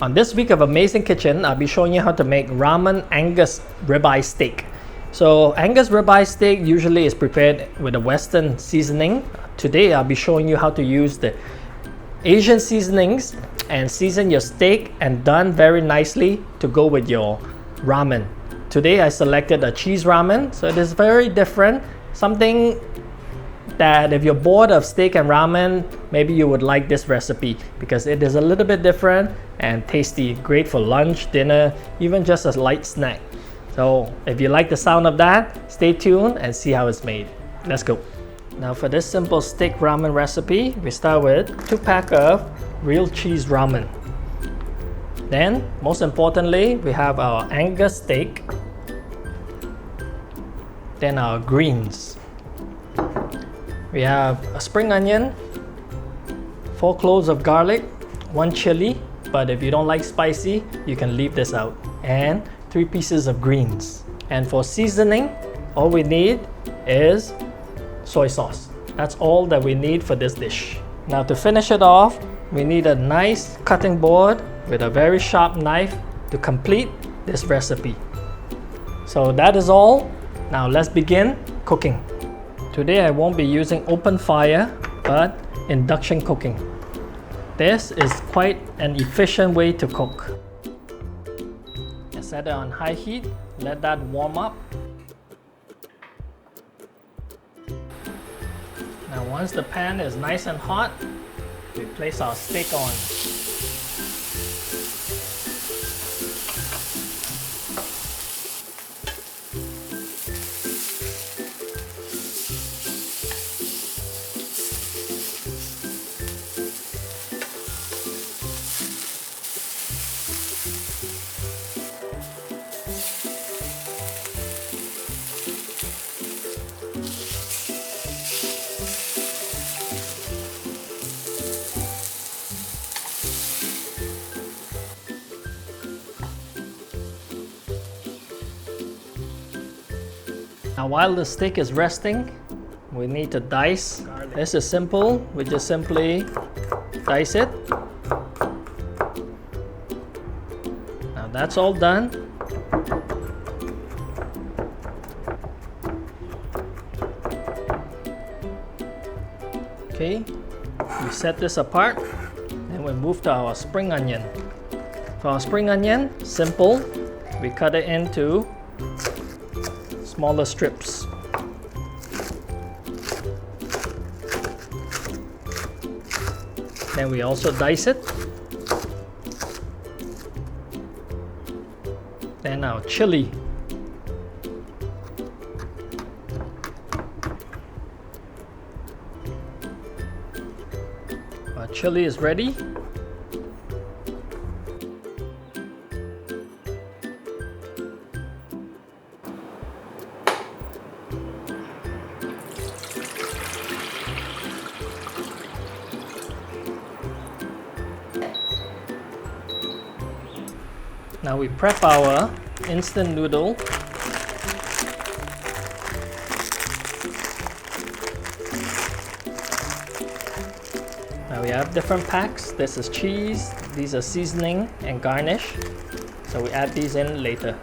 On this week of Amazing Kitchen, I'll be showing you how to make ramen Angus ribeye steak. So Angus ribeye steak usually is prepared with a Western seasoning. Today I'll be showing you how to use the Asian seasonings and season your steak and done very nicely to go with your ramen. Today I selected a cheese ramen, so it is very different. Something that if you're bored of steak and ramen, maybe you would like this recipe because it is a little bit different and tasty. Great for lunch, dinner, even just a light snack. So if you like the sound of that, stay tuned and see how it's made. Let's go. Now for this simple steak ramen recipe, we start with 2 packs of real cheese ramen. Then, most importantly, we have our Angus steak. Then our greens. We have a spring onion, 4 cloves of garlic, 1 chili, but if you don't like spicy, you can leave this out, and 3 pieces of greens. And for seasoning, all we need is soy sauce. That's all that we need for this dish. Now to finish it off, we need a nice cutting board with a very sharp knife to complete this recipe. So that is all. Now let's begin cooking. Today I won't be using open fire, but induction cooking. This is quite an efficient way to cook. Set it on high heat, let that warm up. Now once the pan is nice and hot, we place our steak on. Now while the steak is resting, we need to dice. This is simple, we just simply dice it. Now that's all done. Okay, we set this apart, then we move to our spring onion. For our spring onion, simple, we cut it into smaller strips. Then we also dice it. Then our chili. Our chili is ready. Now we prep our instant noodle. Now we have different packs. This is cheese, these are seasoning and garnish. So we add these in later.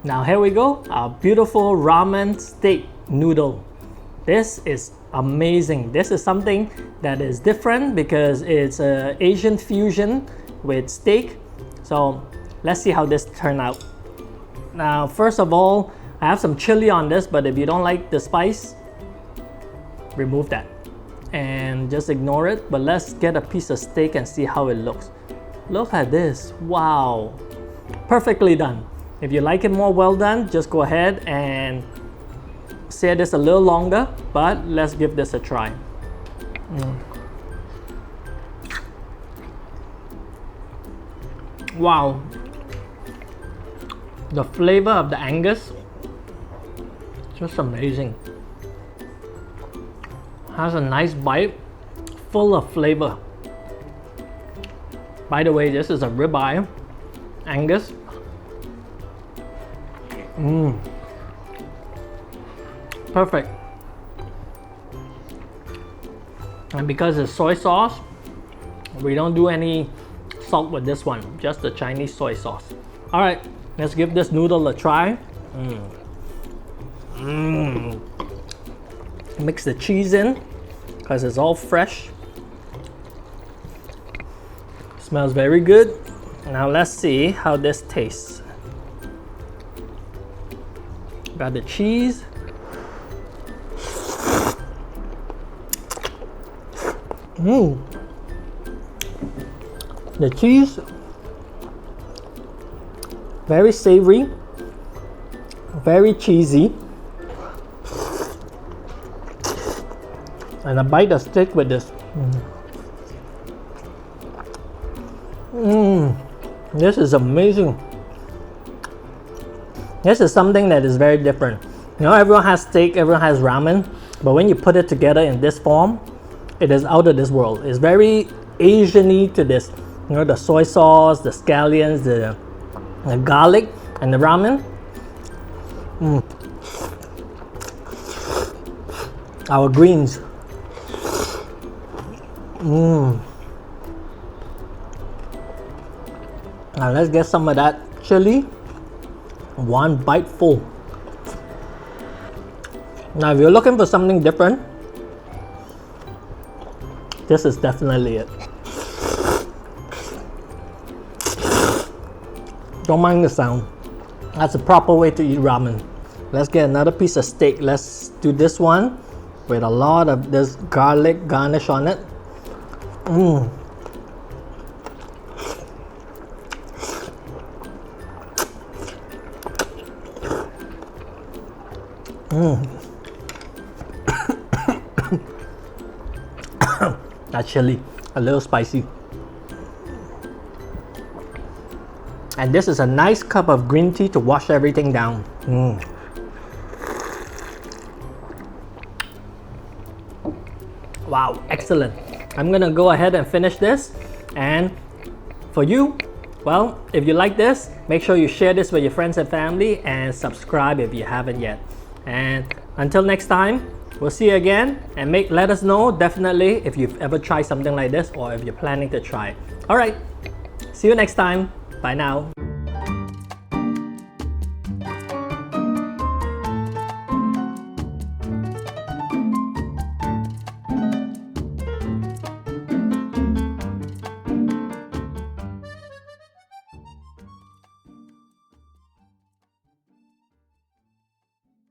Now here we go, our beautiful ramen steak noodle. This is amazing. This is something that is different because it's an Asian fusion with steak. So let's see how this turned out. Now first of all, I have some chili on this, but if you don't like the spice, remove that and just ignore it. But let's get a piece of steak and see how it looks. Look at this. Wow, perfectly done. If you like it more well done, just go ahead and sear this a little longer, but let's give this a try. Wow, the flavor of the Angus, just amazing. Has a nice bite, full of flavor. By the way, this is a ribeye Angus. Perfect. And because it's soy sauce, we don't do any salt with this one, just the Chinese soy sauce. All right, let's give this noodle a try. Mix the cheese in because it's all fresh. Smells very good. Now let's see how this tastes. Got the cheese. The cheese, very savory, very cheesy, and a bite of steak with this. This is amazing. This is something that is very different. You know, everyone has steak, everyone has ramen, but when you put it together in this form, it is out of this world. It's very Asian-y to this. You know, the soy sauce, the scallions, the garlic, and the ramen. Our greens. Now let's get some of that chili. One bite full. Now if you're looking for something different, this is definitely it. Don't mind the sound. That's a proper way to eat ramen. Let's get another piece of steak. Let's do this one with a lot of this garlic garnish on it. That chili, a little spicy. And this is a nice cup of green tea to wash everything down. Wow, excellent. I'm gonna go ahead and finish this. And for you, well, if you like this, make sure you share this with your friends and family and subscribe if you haven't yet. And until next time, we'll see you again, and let us know definitely if you've ever tried something like this or if you're planning to try it. All right, see you next time. Bye now.